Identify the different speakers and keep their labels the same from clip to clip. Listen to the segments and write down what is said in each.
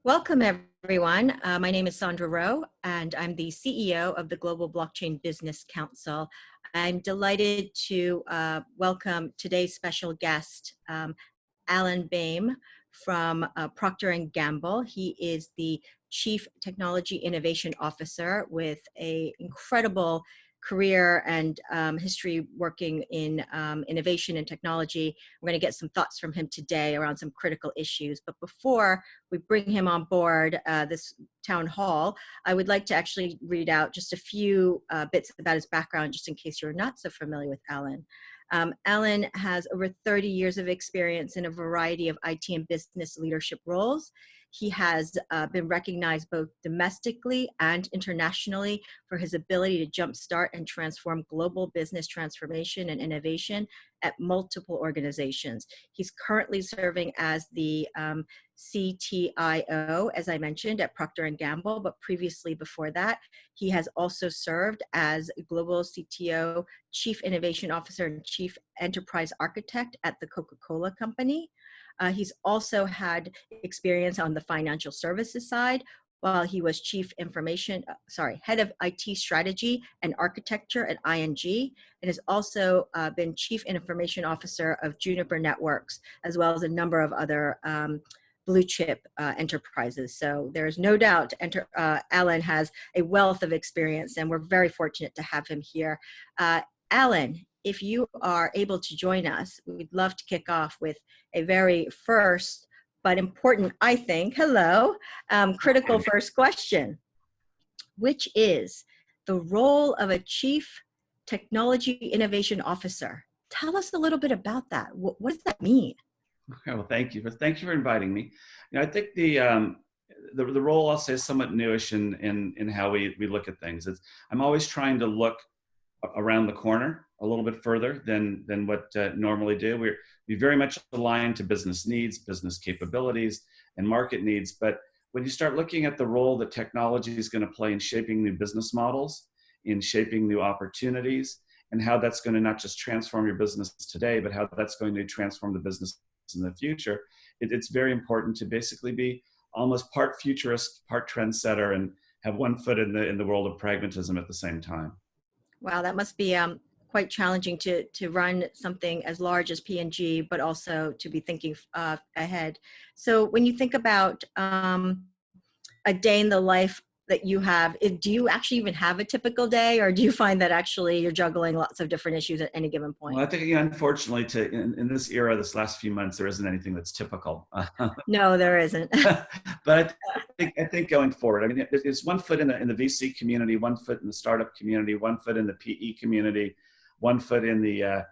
Speaker 1: Welcome, everyone. My name is Sandra Ro, and I'm the CEO of the Global Blockchain Business Council. I'm delighted to welcome today's special guest, Alan Boehme from Procter Gamble. He is the Chief Technology Innovation Officer with an incredible career and history working in innovation and technology. We're going to get some thoughts from him today around some critical issues. But before we bring him on board this town hall, I would like to actually read out just a few bits about his background, just in case you're not so familiar with Alan. Alan has over 30 years of experience in a variety of IT and business leadership roles. He has been recognized both domestically and internationally for his ability to jumpstart and transform global business transformation and innovation at multiple organizations. He's currently serving as the CTIO, as I mentioned, at Procter Gamble, but previously before that, he has also served as Global CTO, Chief Innovation Officer, and Chief Enterprise Architect at the Coca-Cola Company. He's also had experience on the financial services side, while he was head of IT strategy and architecture at ING, and has also been Chief Information Officer of Juniper Networks, as well as a number of other blue chip enterprises. So there's no doubt Alan has a wealth of experience, and we're very fortunate to have him here. Alan, if you are able to join us, we'd love to kick off with a very first, but important, I think, critical first question, which is the role of a Chief Technology Innovation Officer. Tell us a little bit about that. What does that mean?
Speaker 2: Okay, well, thank you. Thank you for inviting me. I think the role, I'll say, is somewhat newish in how we look at things. I'm always trying to look around the corner a little bit further than what normally do. We very much aligned to business needs, business capabilities, and market needs. But when you start looking at the role that technology is going to play in shaping new business models, in shaping new opportunities, and how that's going to not just transform your business today, but how that's going to transform the business in the future, it's very important to basically be almost part futurist, part trendsetter, and have one foot in the world of pragmatism at the same time.
Speaker 1: Wow, that must be quite challenging to run something as large as P&G, but also to be thinking ahead. So when you think about a day in the life that you have, do you actually even have a typical day, or do you find that actually you're juggling lots of different issues at any given point?
Speaker 2: Well, I think, unfortunately, in this era, this last few months, there isn't anything that's typical.
Speaker 1: No, there isn't.
Speaker 2: But I think going forward, I mean, there's one foot in the VC community, one foot in the startup community, one foot in the PE community, one foot in the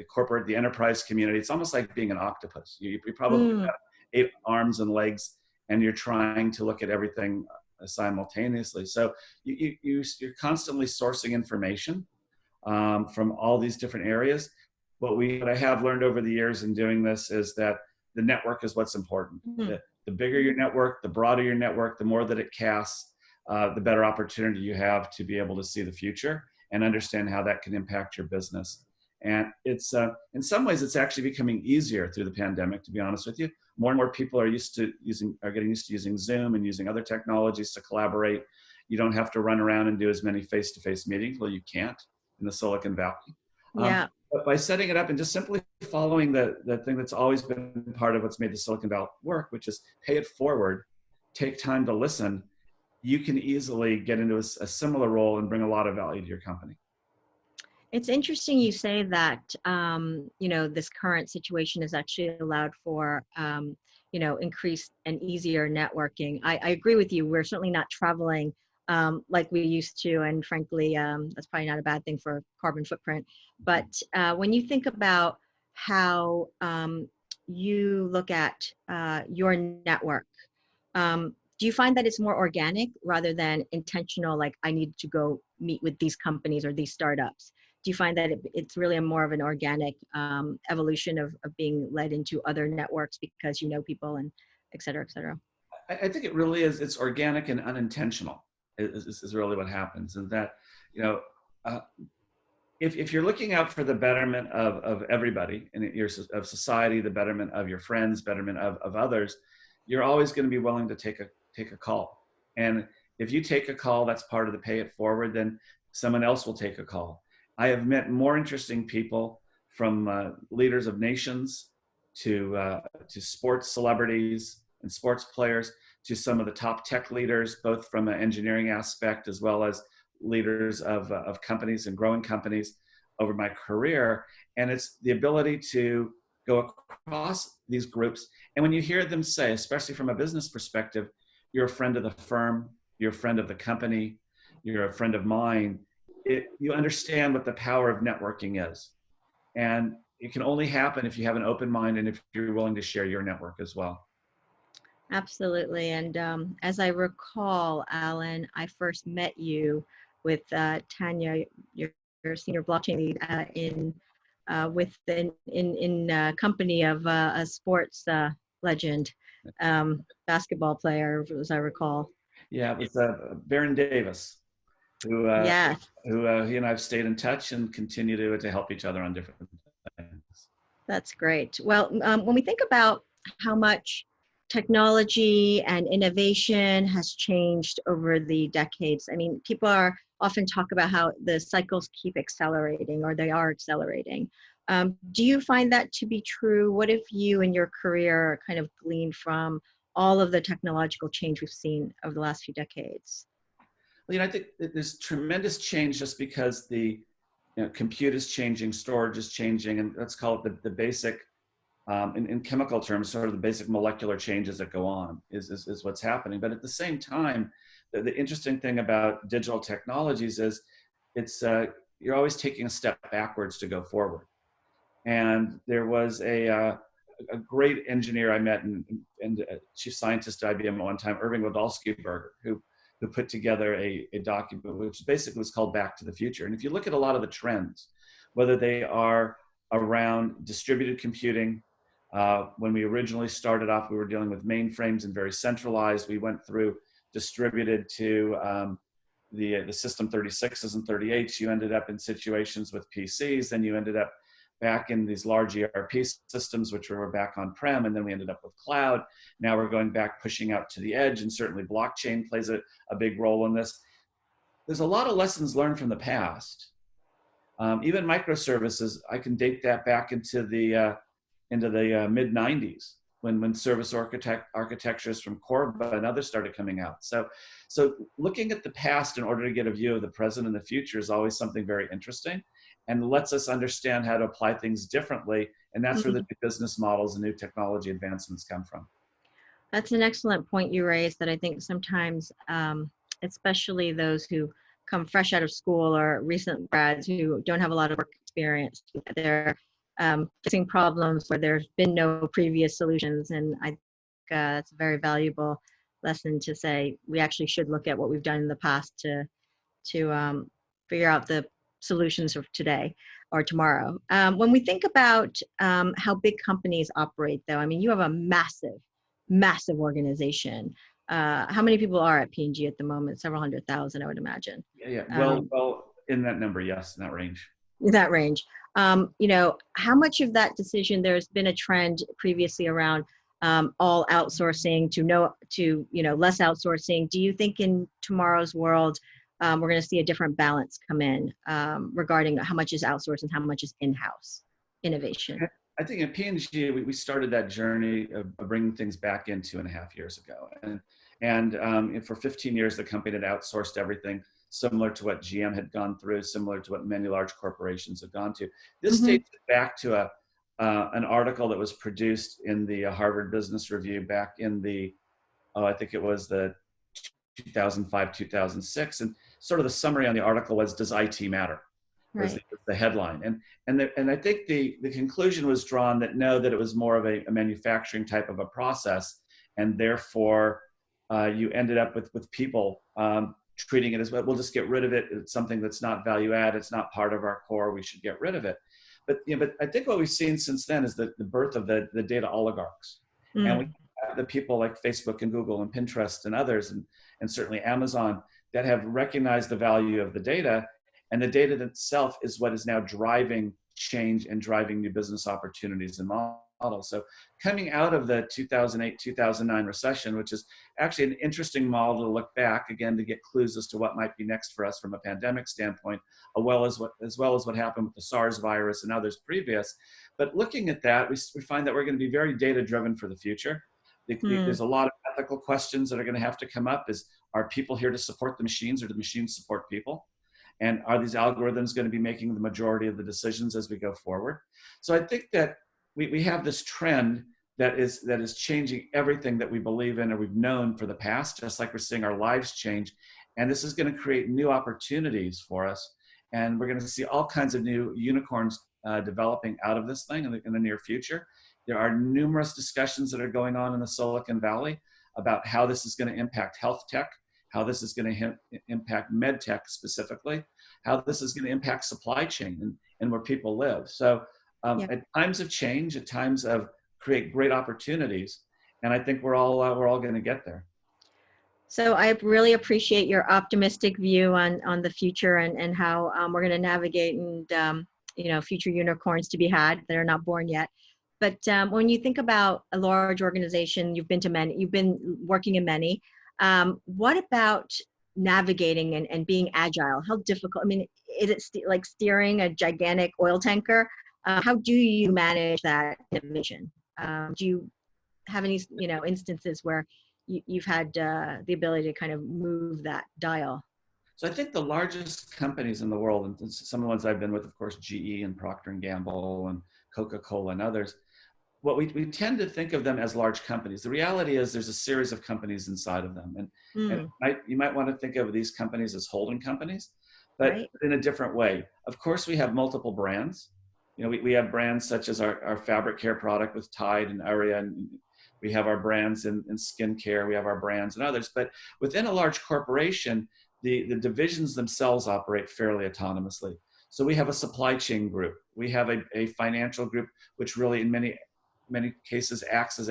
Speaker 2: corporate, the enterprise community. It's almost like being an octopus. You probably have 8 arms and legs, and you're trying to look at everything simultaneously. So you're constantly sourcing information from all these different areas. What I have learned over the years in doing this is that the network is what's important. The bigger your network, the broader your network, the more that it casts, the better opportunity you have to be able to see the future and understand how that can impact your business. And it's in some ways, it's actually becoming easier through the pandemic, to be honest with you. More and more people are getting used to using Zoom and using other technologies to collaborate. You don't have to run around and do as many face-to-face meetings. Well, you can't in the Silicon Valley.
Speaker 1: Yeah.
Speaker 2: But by setting it up and just simply following the thing that's always been part of what's made the Silicon Valley work, which is pay it forward, take time to listen, you can easily get into a similar role and bring a lot of value to your company.
Speaker 1: It's interesting you say that, this current situation has actually allowed for, increased and easier networking. I agree with you. We're certainly not traveling like we used to. And frankly, that's probably not a bad thing for carbon footprint. But when you think about how you look at your network, do you find that it's more organic rather than intentional, like I need to go meet with these companies or these startups? Do you find that it's really more of an organic evolution of being led into other networks because you know people and et cetera, et cetera?
Speaker 2: I think it really is. It's organic and unintentional is really what happens. And that, if you're looking out for the betterment of everybody of society, the betterment of your friends, betterment of others, you're always going to be willing to take a call. And if you take a call, that's part of the pay it forward, then someone else will take a call. I have met more interesting people, from leaders of nations to sports celebrities and sports players, to some of the top tech leaders, both from an engineering aspect as well as leaders of companies and growing companies over my career. And it's the ability to go across these groups. And when you hear them say, especially from a business perspective, you're a friend of the firm, you're a friend of the company, you're a friend of mine, you understand what the power of networking is. And it can only happen if you have an open mind and if you're willing to share your network as well.
Speaker 1: Absolutely. And as I recall, Alan, I first met you with Tanya, your senior blockchain lead, in company of a sports legend, basketball player, as I recall.
Speaker 2: Yeah, it was Baron Davis, who
Speaker 1: Yeah,
Speaker 2: he and I have stayed in touch and continue to help each other on different things.
Speaker 1: that's great. Well, when we think about how much technology and innovation has changed over the decades, I mean, people are often talk about how the cycles keep accelerating, or they are accelerating. Do you find that to be true? What have you in your career kind of gleaned from all of the technological change we've seen over the last few decades?
Speaker 2: Well, I think there's tremendous change just because the compute is changing, storage is changing, and let's call it the basic, in chemical terms, sort of the basic molecular changes that go on is what's happening. But at the same time, the interesting thing about digital technologies is it's you're always taking a step backwards to go forward. And there was a great engineer I met and chief scientist at IBM at one time, Irving Wodolsky-Berger, who put together a document which basically was called Back to the Future. And if you look at a lot of the trends, whether they are around distributed computing, when we originally started off, we were dealing with mainframes and very centralized. We went through distributed to the system 36s and 38s. You ended up in situations with PCs, then you ended up back in these large ERP systems, which were back on-prem, and then we ended up with cloud. Now we're going back, pushing out to the edge, and certainly blockchain plays a big role in this. There's a lot of lessons learned from the past. Even microservices, I can date that back into the mid-90s, when service architectures from Corba and others started coming out. So looking at the past in order to get a view of the present and the future is always something very interesting, and lets us understand how to apply things differently. And that's where the new business models and new technology advancements come from.
Speaker 1: That's an excellent point you raised, that I think sometimes, especially those who come fresh out of school or recent grads who don't have a lot of work experience, they're facing problems where there's been no previous solutions. And I think it's a very valuable lesson to say we actually should look at what we've done in the past to figure out the solutions of today or tomorrow. When we think about how big companies operate, though, I mean, you have a massive organization. How many people are at P&G at the moment? Several 100,000, I would imagine.
Speaker 2: Yeah. Well, in that number, yes, in that range.
Speaker 1: That range. How much of that decision, there's been a trend previously around all outsourcing to less outsourcing. Do you think in tomorrow's world, we're going to see a different balance come in regarding how much is outsourced and how much is in-house innovation?
Speaker 2: I think at P&G, we started that journey of bringing things back in 2.5 years ago. And for 15 years, the company had outsourced everything, similar to what GM had gone through, similar to what many large corporations have gone to. This dates back to an article that was produced in the Harvard Business Review back in I think it was the 2005, 2006. And sort of the summary on the article was, "Does IT matter?" was the headline. And I think the conclusion was drawn that no, that it was more of a manufacturing type of a process. And therefore, you ended up with people treating it as, well, we'll just get rid of it. It's something that's not value add. It's not part of our core. We should get rid of it. But I think what we've seen since then is the birth of the data oligarchs. And we have the people like Facebook and Google and Pinterest and others, and certainly Amazon, that have recognized the value of the data. And the data itself is what is now driving change and driving new business opportunities and models. model. So coming out of the 2008, 2009 recession, which is actually an interesting model to look back again to get clues as to what might be next for us from a pandemic standpoint, as well as what happened with the SARS virus and others previous. But looking at that, we find that we're going to be very data driven for the future. There's a lot of ethical questions that are going to have to come up. Are people here to support the machines, or do the machines support people? And are these algorithms going to be making the majority of the decisions as we go forward? So I think that we have this trend that is changing everything that we believe in or we've known for the past, just like we're seeing our lives change. And this is going to create new opportunities for us. And we're going to see all kinds of new unicorns developing out of this thing in the near future. There are numerous discussions that are going on in the Silicon Valley about how this is going to impact health tech, how this is going to impact med tech specifically, how this is going to impact supply chain and where people live. So at times of change, at times of create great opportunities, and I think we're all going to get there.
Speaker 1: So I really appreciate your optimistic view on the future and how we're going to navigate and future unicorns to be had that are not born yet. But when you think about a large organization, you've been working in many. What about navigating and being agile? How difficult? I mean, is it like steering a gigantic oil tanker? How do you manage that innovation? Do you have any instances where you've had the ability to kind of move that dial?
Speaker 2: So I think the largest companies in the world, and some of the ones I've been with, of course, GE and Procter Gamble and Coca-Cola and others, what we tend to think of them as large companies. The reality is there's a series of companies inside of them. And you might want to think of these companies as holding companies, but in a different way. Of course, we have multiple brands. We have brands such as our fabric care product with Tide and Aria, and we have our brands in skincare, we have our brands and others. But within a large corporation, the divisions themselves operate fairly autonomously. So we have a supply chain group. We have a financial group, which really in many cases acts as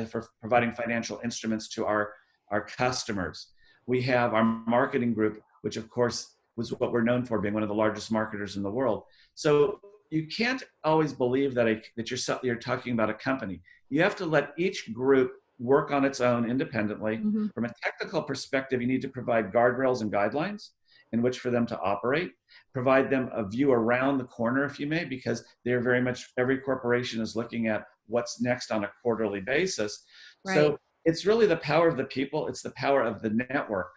Speaker 2: for providing financial instruments to our customers. We have our marketing group, which of course was what we're known for, being one of the largest marketers in the world. So you can't always believe that you're talking about a company. You have to let each group work on its own independently. Mm-hmm. From a technical perspective, you need to provide guardrails and guidelines in which for them to operate, provide them a view around the corner, if you may, because they're very much, every corporation is looking at what's next on a quarterly basis. Right. So it's really the power of the people. It's the power of the network.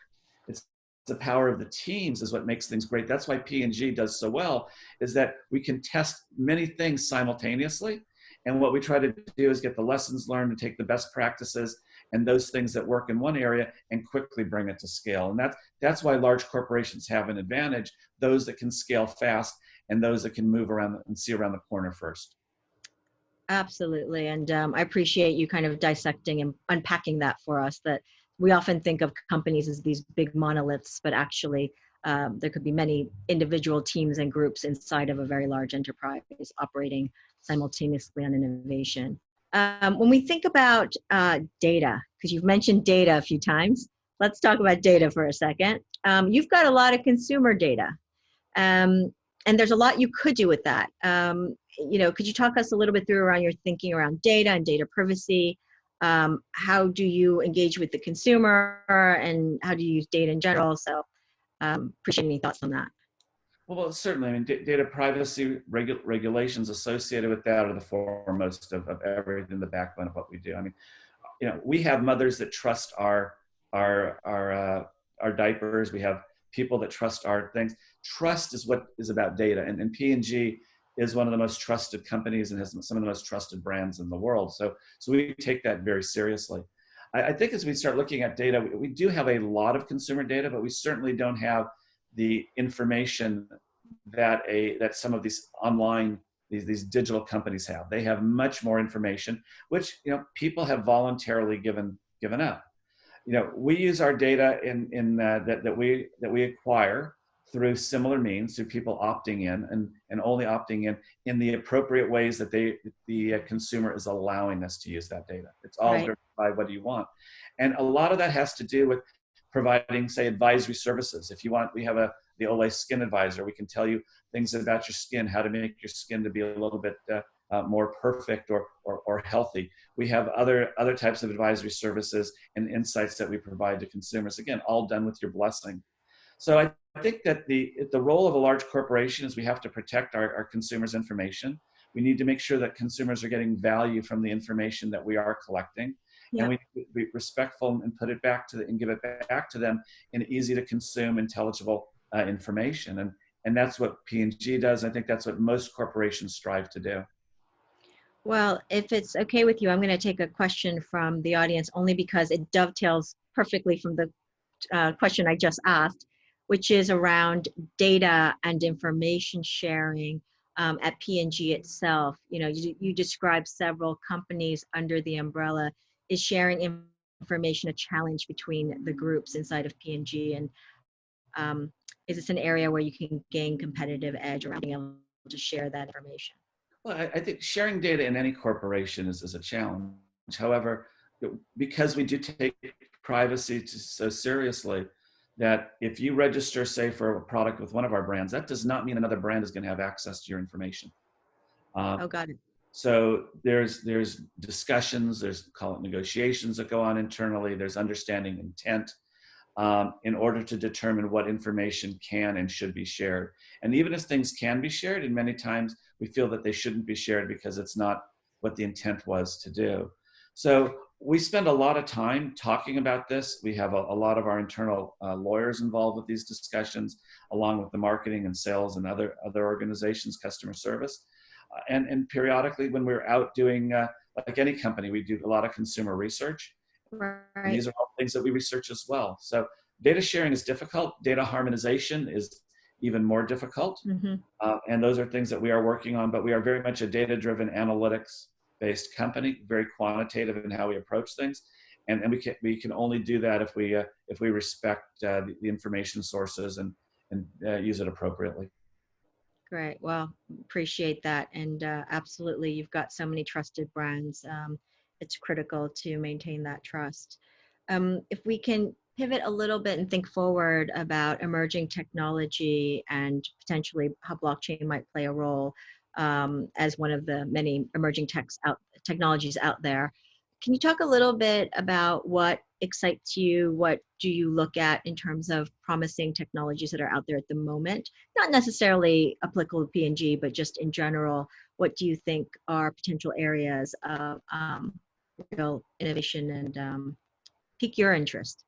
Speaker 2: It's the power of the teams is what makes things great. That's why P&G does so well, is that we can test many things simultaneously. And what we try to do is get the lessons learned and take the best practices and those things that work in one area and quickly bring it to scale. And that's why large corporations have an advantage, those that can scale fast and those that can move around and see around the corner first.
Speaker 1: Absolutely. And I appreciate you kind of dissecting and unpacking that for us, that we often think of companies as these big monoliths, but actually there could be many individual teams and groups inside of a very large enterprise operating simultaneously on innovation. When we think about data, because you've mentioned data a few times, let's talk about data for a second. You've got a lot of consumer data, and there's a lot you could do with that. Could you talk us a little bit through around your thinking around data and data privacy? How do you engage with the consumer, and how do you use data in general? So appreciate any thoughts on that.
Speaker 2: Well, certainly. I mean, data privacy regulations associated with that are the foremost of everything, the backbone of what we do. I mean, we have mothers that trust our diapers. We have people that trust our things. Trust is what is about data, and P&G is one of the most trusted companies and has some of the most trusted brands in the world. So we take that very seriously. I think as we start looking at data, we do have a lot of consumer data, but we certainly don't have the information that some of these online, these digital companies have. They have much more information, which people have voluntarily given up. We use our data that we acquire through similar means, through people opting in and only opting in the appropriate ways that the consumer is allowing us to use that data. It's all driven by what do you want. And a lot of that has to do with providing, say, advisory services. If you want, we have the Olay Skin Advisor. We can tell you things about your skin, how to make your skin to be a little bit more perfect or healthy. We have other types of advisory services and insights that we provide to consumers. Again, all done with your blessing. So I think that the role of a large corporation is we have to protect our consumers' information. We need to make sure that consumers are getting value from the information that we are collecting. And
Speaker 1: Yep.
Speaker 2: we need to be respectful and put it back to and give it back to them in easy to consume, intelligible information. And that's what P&G does. I think that's what most corporations strive to do.
Speaker 1: Well, if it's okay with you, I'm going to take a question from the audience only because it dovetails perfectly from the question I just asked, which is around data and information sharing at P&G itself. You know, you described several companies under the umbrella. Is sharing information a challenge between the groups inside of P&G? And is this an area where you can gain competitive edge around being able to share that information?
Speaker 2: Well, I think sharing data in any corporation is a challenge. However, because we do take privacy so seriously, that if you register, say, for a product with one of our brands, that does not mean another brand is going to have access to your information.
Speaker 1: Oh, got it.
Speaker 2: So there's discussions, there's call it negotiations that go on internally. There's understanding intent in order to determine what information can and should be shared. And even if things can be shared, and many times we feel that they shouldn't be shared because it's not what the intent was to do. So we spend a lot of time talking about this. We have a lot of our internal lawyers involved with these discussions, along with the marketing and sales and other organizations, customer service. And periodically when we're out doing, like any company, we do a lot of consumer research.
Speaker 1: Right.
Speaker 2: And these are all things that we research as well. So data sharing is difficult. Data harmonization is even more difficult.
Speaker 1: Mm-hmm.
Speaker 2: And those are things that we are working on, but we are very much a data-driven, analytics-based company, very quantitative in how we approach things. And we can only do that if we respect the information sources and use it appropriately.
Speaker 1: Great. Well, appreciate that. And absolutely, you've got so many trusted brands. It's critical to maintain that trust. If we can pivot a little bit and think forward about emerging technology and potentially how blockchain might play a role as one of the many emerging technologies out there. Can you talk a little bit about what excites you? What do you look at in terms of promising technologies that are out there at the moment? Not necessarily applicable to P&G, but just in general, what do you think are potential areas of real innovation and pique your interest?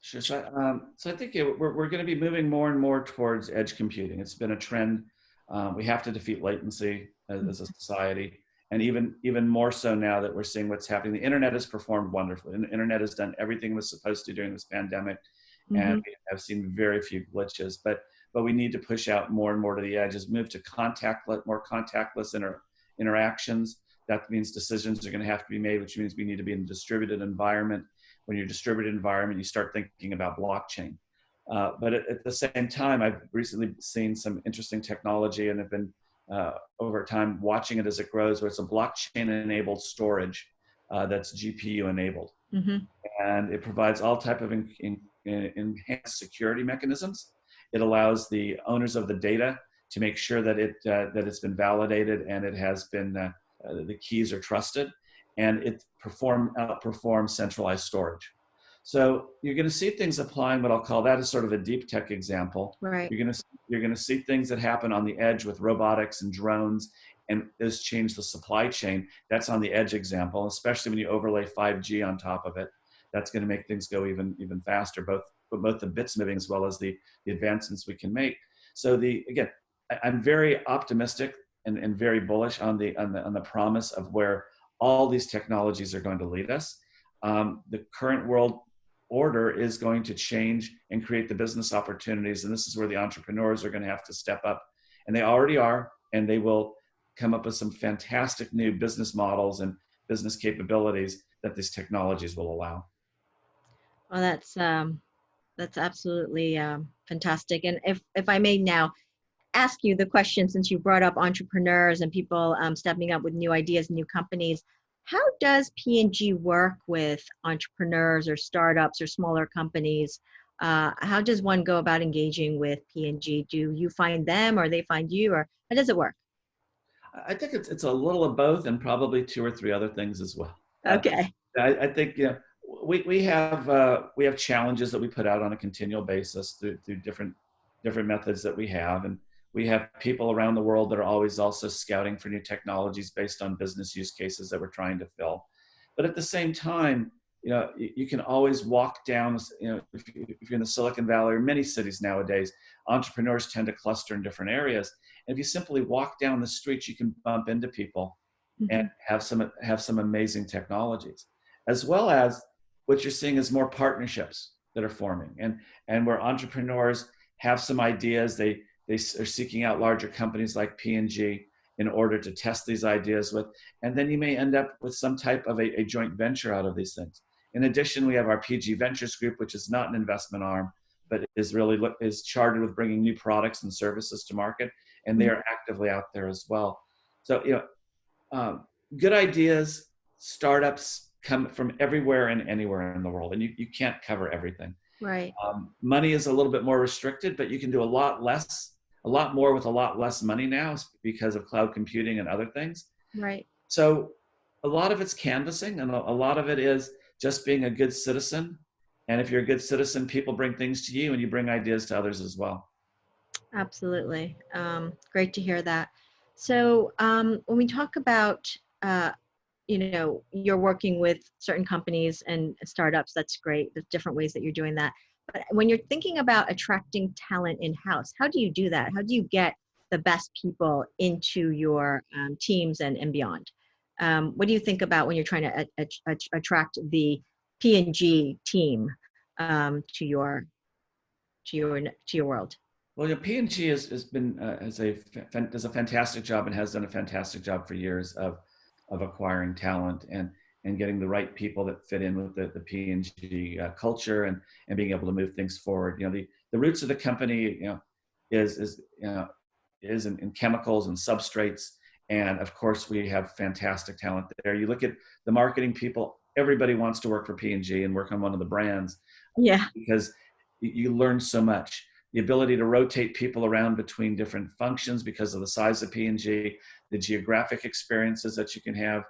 Speaker 2: Sure. So I think we're going to be moving more and more towards edge computing. It's been a trend. We have to defeat latency as a society. And even more so now that we're seeing what's happening. The internet has performed wonderfully. And the internet has done everything it was supposed to during this pandemic. And we have seen very few glitches. But we need to push out more and more to the edges, move to more contactless interactions. That means decisions are going to have to be made, which means we need to be in a distributed environment. When you're distributed environment, you start thinking about blockchain. But at the same time, I've recently seen some interesting technology and have been over time watching it as it grows, where it's a blockchain-enabled storage that's GPU-enabled. And it provides all type of enhanced security mechanisms. It allows the owners of the data to make sure that it's been validated and it has been the keys are trusted, and it outperforms centralized storage. So you're going to see things applying what I'll call that as sort of a deep tech example.
Speaker 1: Right.
Speaker 2: You're going to see things that happen on the edge with robotics and drones, and those change the supply chain. That's on the edge example, especially when you overlay 5G on top of it. That's going to make things go even faster, both the bits moving as well as the advancements we can make. So again, I'm very optimistic and very bullish on the promise of where all these technologies are going to lead us. The current world order is going to change and create the business opportunities, and this is where the entrepreneurs are going to have to step up, and they already are, and they will come up with some fantastic new business models and business capabilities that these technologies will allow.
Speaker 1: Well, that's absolutely fantastic. And if I may now ask you the question, since you brought up entrepreneurs and people stepping up with new ideas, new companies, how does P&G work with entrepreneurs or startups or smaller companies? How does one go about engaging with P&G? Do you find them or they find you, or how does it work?
Speaker 2: I think it's a little of both, and probably two or three other things as well.
Speaker 1: Okay.
Speaker 2: I think we have challenges that we put out on a continual basis through different methods that we have, and we have people around the world that are always also scouting for new technologies based on business use cases that we're trying to fill. But at the same time, you can always walk down. If you're in the Silicon Valley or many cities nowadays, entrepreneurs tend to cluster in different areas. And if you simply walk down the streets, you can bump into people and
Speaker 1: Hmm.
Speaker 2: have some amazing technologies, as well as what you're seeing is more partnerships that are forming, and where entrepreneurs have some ideas. They are seeking out larger companies like P&G in order to test these ideas with, and then you may end up with some type of a joint venture out of these things. In addition, we have our PG Ventures group, which is not an investment arm, but is chartered with bringing new products and services to market, and they are actively out there as well. So good ideas, startups come from everywhere and anywhere in the world, and you can't cover everything.
Speaker 1: Right.
Speaker 2: Money is a little bit more restricted, but you can do a lot more with a lot less money now because of cloud computing and other things.
Speaker 1: Right.
Speaker 2: So a lot of it's canvassing, and a lot of it is just being a good citizen. And if you're a good citizen, people bring things to you, and you bring ideas to others as well.
Speaker 1: Absolutely. Great to hear that. So when we talk about, you're working with certain companies and startups, that's great. There's different ways that you're doing that. But when you're thinking about attracting talent in-house, how do you do that? How do you get the best people into your teams and beyond? What do you think about when you're trying to attract the P&G team to your world?
Speaker 2: Well, P&G has been does a fantastic job and has done a fantastic job for years of acquiring talent and getting the right people that fit in with the P&G culture and being able to move things forward. The roots of the company, is in chemicals and substrates, and of course we have fantastic talent there. You look at the marketing people; everybody wants to work for P&G and work on one of the brands,
Speaker 1: Yeah.
Speaker 2: because you learn so much. The ability to rotate people around between different functions because of the size of P&G, the geographic experiences that you can have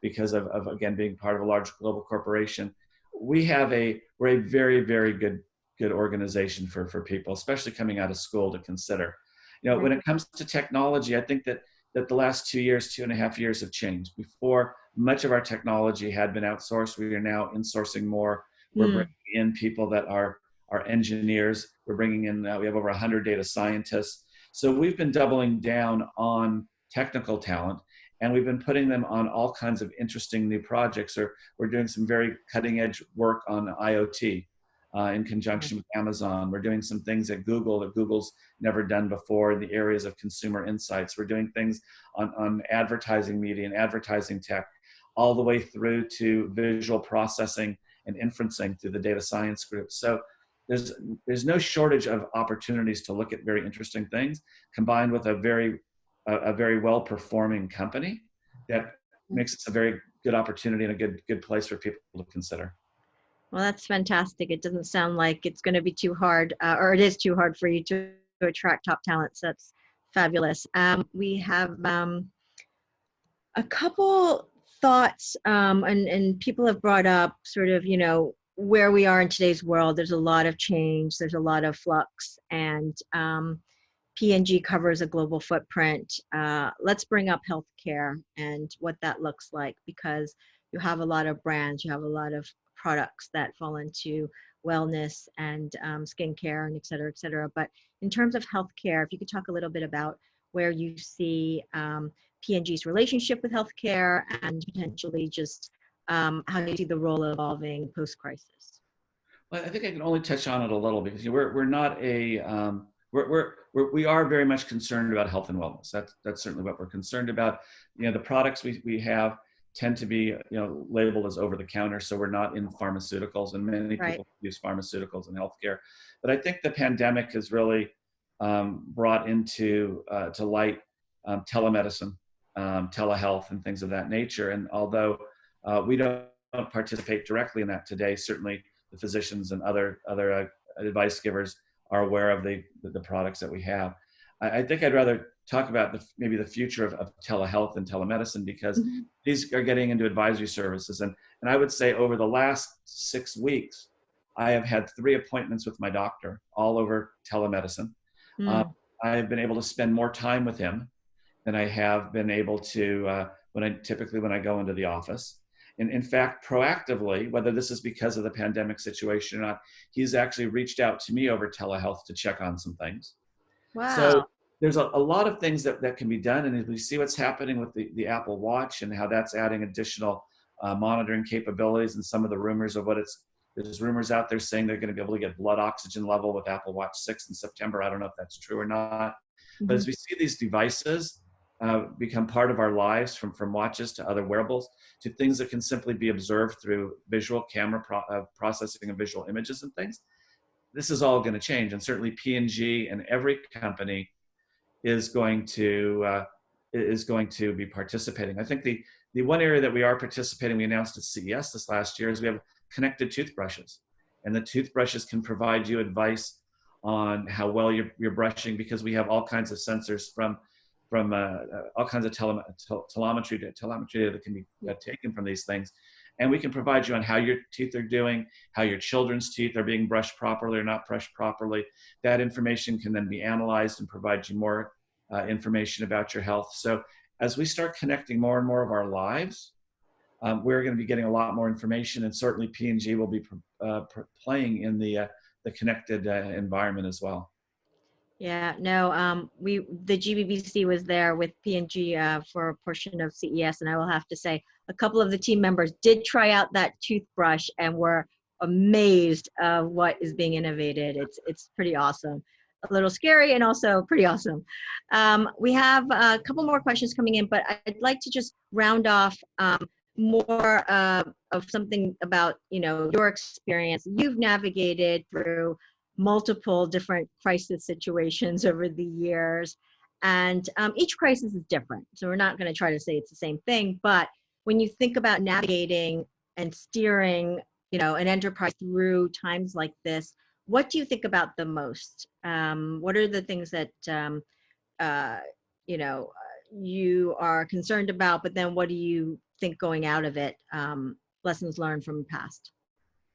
Speaker 2: because of again, being part of a large global corporation. We're a very, very good organization for people, especially coming out of school, to consider. When it comes to technology, I think that the last 2.5 years have changed. Before, much of our technology had been outsourced. We are now insourcing more. We're bringing in people that are engineers. We're bringing in, we have over 100 data scientists. So we've been doubling down on technical talent, and we've been putting them on all kinds of interesting new projects. Or we're doing some very cutting edge work on IoT in conjunction with Amazon. We're doing some things at Google that Google's never done before in the areas of consumer insights. We're doing things on advertising media and advertising tech, all the way through to visual processing and inferencing through the data science group. So there's no shortage of opportunities to look at very interesting things, combined with a very well performing company that makes it a very good opportunity and a good place for people to consider.
Speaker 1: Well, that's fantastic. It doesn't sound like it's going to be too hard, or it is too hard for you to attract top talent. So that's fabulous. We have a couple thoughts, and people have brought up sort of, where we are in today's world. There's a lot of change. There's a lot of flux, and P&G covers a global footprint. Let's bring up healthcare and what that looks like, because you have a lot of brands, you have a lot of products that fall into wellness and skincare and et cetera. But in terms of healthcare, if you could talk a little bit about where you see P&G's relationship with healthcare and potentially just how you see the role evolving post-crisis.
Speaker 2: Well, I think I can only touch on it a little, because we're not a we are very much concerned about health and wellness. That's certainly what we're concerned about. The products we have tend to be labeled as over the counter, so we're not in pharmaceuticals, and many people use pharmaceuticals in healthcare. But I think the pandemic has really brought into to light telemedicine, telehealth, and things of that nature. And although we don't participate directly in that today, certainly the physicians and other advice givers are aware of the products that we have. I think I'd rather talk about maybe the future of telehealth and telemedicine, because
Speaker 1: Mhm.
Speaker 2: these are getting into advisory services. And I would say over the last 6 weeks, I have had 3 appointments with my doctor, all over telemedicine. Uh,
Speaker 1: Mm.
Speaker 2: I have been able to spend more time with him than I have been able to when I go into the office. And in fact, proactively, whether this is because of the pandemic situation or not, he's actually reached out to me over telehealth to check on some things. So
Speaker 1: Wow.
Speaker 2: there's a lot of things that can be done. And if we see what's happening with the Apple Watch and how that's adding additional monitoring capabilities, and some of the rumors of there's rumors out there saying they're going to be able to get blood oxygen level with Apple Watch 6 in September. I don't know if that's true or not. But
Speaker 1: Mhm.
Speaker 2: as we see these devices become part of our lives, from watches to other wearables to things that can simply be observed through visual camera processing of visual images and things, this is all going to change. And certainly P&G and every company is going to be participating. I think the one area that we are participating, we announced at CES this last year, is we have connected toothbrushes, and the toothbrushes can provide you advice on how well you're brushing, because we have all kinds of sensors from all kinds of telemetry that can be taken from these things. And we can provide you on how your teeth are doing, how your children's teeth are being brushed properly or not brushed properly. That information can then be analyzed and provide you more information about your health. So as we start connecting more and more of our lives, we're going to be getting a lot more information, and certainly P&G will be playing in the connected environment as well.
Speaker 1: Yeah, no, the GBBC was there with P&G for a portion of CES, and I will have to say a couple of the team members did try out that toothbrush and were amazed of what is being innovated. It's pretty awesome. A little scary and also pretty awesome. We have a couple more questions coming in, but I'd like to just round off more of something about, your experience. You've navigated through multiple different crisis situations over the years. And each crisis is different. So we're not going to try to say it's the same thing. But when you think about navigating and steering, an enterprise through times like this, what do you think about the most? What are the things that, uh, you know, you are concerned about, but then what do you think going out of it? Lessons learned from the past.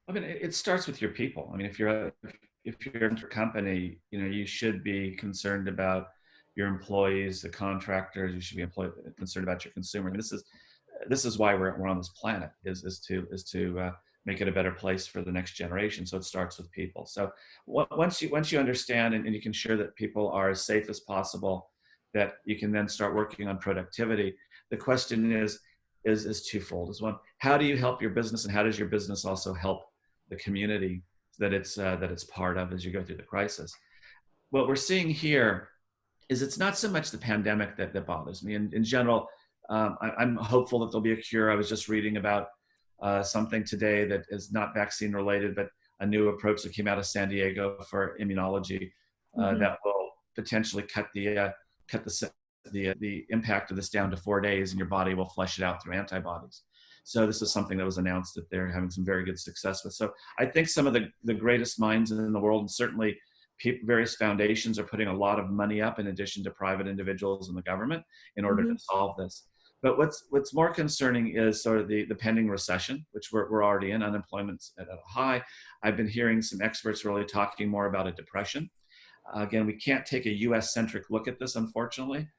Speaker 2: I mean, it starts with your people. I mean, if you're a company, you should be concerned about your employees, the contractors. You should be concerned about your consumer. I mean, this is why we're on this planet, is to make it a better place for the next generation. So it starts with people. So once you understand and you can ensure that people are as safe as possible, that you can then start working on productivity. The question is twofold. Is one, how do you help your business, and how does your business also help the community that it's part of as you go through the crisis? What we're seeing here is it's not so much the pandemic that bothers me. In general, I'm hopeful that there'll be a cure. I was just reading about something today that is not vaccine related, but a new approach that came out of San Diego for immunology
Speaker 1: Mhm.
Speaker 2: that will potentially cut the impact of this down to 4 days, and your body will flush it out through antibodies. So this is something that was announced that they're having some very good success with. So I think some of the greatest minds in the world, and certainly various foundations, are putting a lot of money up, in addition to private individuals and the government, in order to
Speaker 1: Mhm.
Speaker 2: solve this. But what's more concerning is sort of the pending recession, which we're already in. Unemployment's at a high. I've been hearing some experts really talking more about a depression. Again, we can't take a U.S. centric look at this, unfortunately,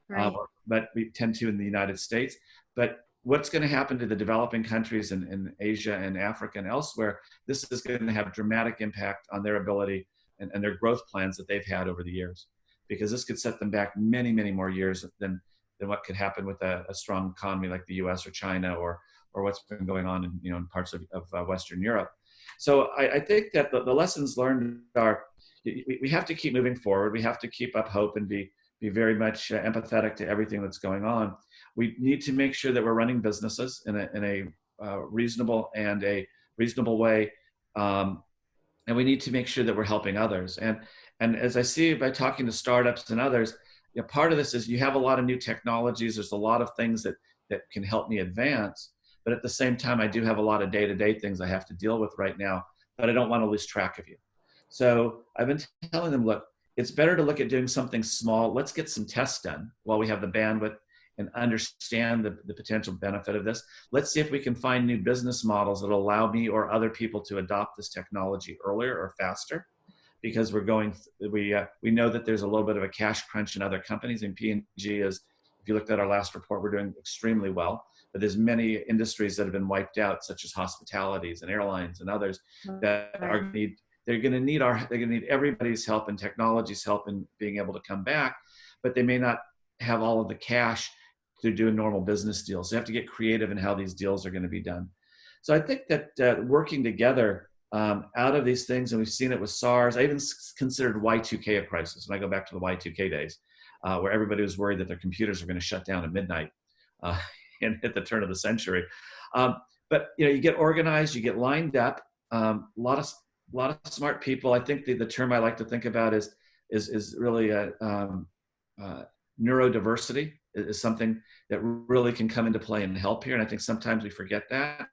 Speaker 2: uh,
Speaker 1: Right.
Speaker 2: but we tend to in the United States. But what's going to happen to the developing countries in Asia and Africa and elsewhere? This is going to have dramatic impact on their ability and their growth plans that they've had over the years, because this could set them back many, many more years than what could happen with a strong economy like the U.S. or China, or what's been going on in parts of Western Europe. So I think that the lessons learned are, we have to keep moving forward. We have to keep up hope and be very much empathetic to everything that's going on. We need to make sure that we're running businesses in a reasonable way, and we need to make sure that we're helping others. And as I see by talking to startups and others, part of this is you have a lot of new technologies. There's a lot of things that can help me advance, but at the same time, I do have a lot of day-to-day things I have to deal with right now, but I don't want to lose track of you. So I've been telling them, look, it's better to look at doing something small. Let's get some tests done while we have the bandwidth and understand the potential benefit of this. Let's see if we can find new business models that allow me or other people to adopt this technology earlier or faster, because we know that there's a little bit of a cash crunch in other companies. And P&G is, if you looked at our last report, we're doing extremely well. But there's many industries that have been wiped out, such as hospitalities and airlines and others that are they're going to need everybody's help and technology's help in being able to come back, but they may not have all of the cash to do normal business deals. So you have to get creative in how these deals are going to be done. So I think that working together out of these things, and we've seen it with SARS. I even considered Y2K a crisis. When I go back to the Y2K days, where everybody was worried that their computers were going to shut down at midnight and at the turn of the century. But you get organized, you get lined up. A lot of smart people. I think the term I like to think about is really neurodiversity is something that really can come into play and help here. And I think sometimes we forget that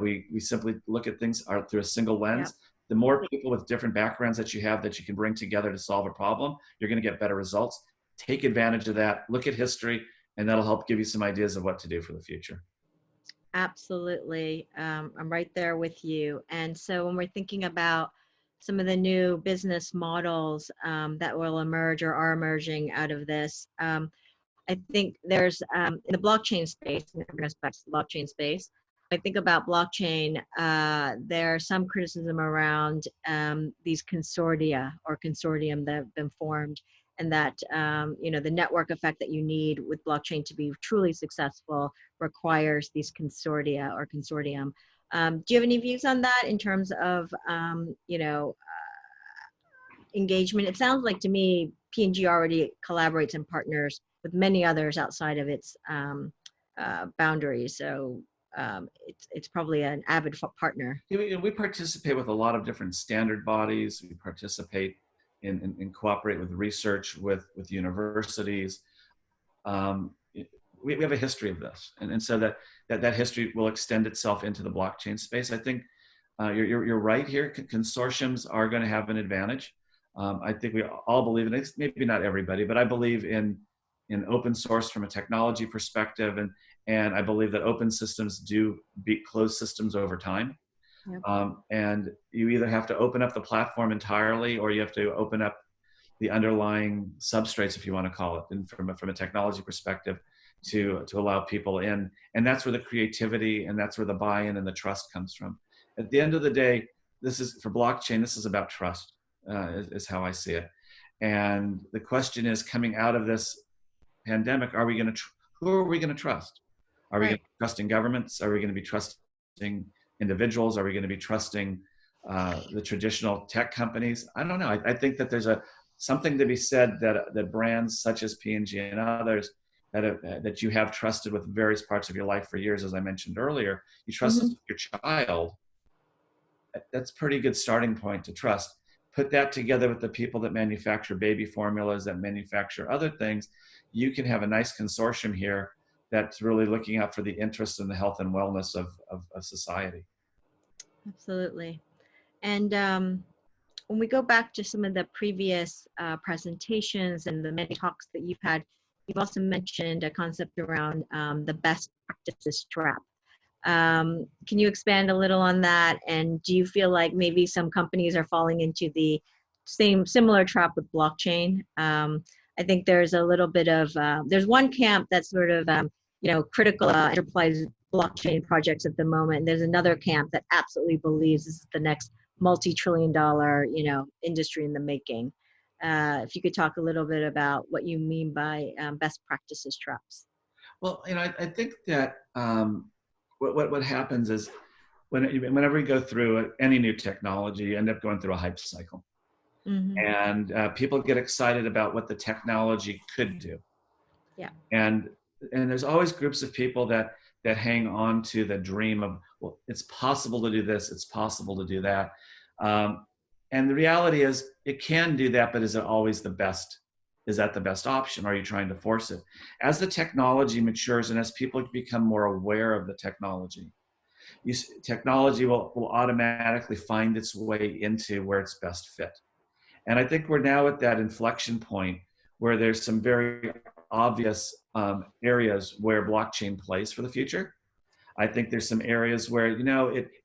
Speaker 2: we simply look at things through a single lens. Yep. The more people with different backgrounds that you have that you can bring together to solve a problem, you're going to get better results. Take advantage of that. Look at history, and that'll help give you some ideas of what to do for the future.
Speaker 1: Absolutely. I'm right there with you. And so when we're thinking about some of the new business models that will emerge or are emerging out of this, I think there's in the blockchain space, in the blockchain space, I think about blockchain, there's some criticism around these consortia or consortium that have been formed, and that the network effect that you need with blockchain to be truly successful requires these consortia or consortium. Do you have any views on that in terms of engagement? It sounds like to me P&G already collaborates and partners with many others outside of its boundaries. So it's probably an avid partner.
Speaker 2: We participate with a lot of different standard bodies. We participate in cooperate with research with universities. We have a history of this, and so that history will extend itself into the blockchain space. I think you're right here. Consortiums are going to have an advantage. I think we all believe in it. Maybe not everybody, but I believe in open source from a technology perspective, and I believe that open systems do beat closed systems over time. Yep. And you either have to open up the platform entirely, or you have to open up the underlying substrates, if you want to call it, and from a technology perspective, to allow people in. And that's where the creativity and that's where the buy-in and the trust comes from. At the end of the day, this is for blockchain. This is about trust, is how I see it. And the question is, coming out of this pandemic, who are we going to trust? Are we going to be trusting governments? Are we going to be trusting individuals? Are we going to be trusting the traditional tech companies? I don't know. I think that there's something to be said that brands such as P&G and others that you have trusted with various parts of your life for years, as I mentioned earlier, you trust mm-hmm. your child. That's a pretty good starting point to trust. Put that together with the people that manufacture baby formulas, that manufacture other things, you can have a nice consortium here that's really looking out for the interests and the health and wellness of society.
Speaker 1: Absolutely. And when we go back to some of the previous presentations and the many talks that you've had, you've also mentioned a concept around the best practices trap. Can you expand a little on that? And do you feel like maybe some companies are falling into the similar trap with blockchain? I think there's a little bit of, there's one camp that's sort of, critical enterprise blockchain projects at the moment. And there's another camp that absolutely believes this is the next multi-trillion-dollar, industry in the making. If you could talk a little bit about what you mean by best practices traps.
Speaker 2: Well, I think that what happens is whenever you go through any new technology, you end up going through a hype cycle. Mm-hmm. And people get excited about what the technology could do.
Speaker 1: Yeah. And
Speaker 2: there's always groups of people that hang on to the dream of, well, it's possible to do this, it's possible to do that. And the reality is it can do that, but is it always the best? Is that the best option? Are you trying to force it? As the technology matures and as people become more aware of the technology, technology will automatically find its way into where it's best fit. And I think we're now at that inflection point where there's some very obvious areas where blockchain plays for the future. I think there's some areas where,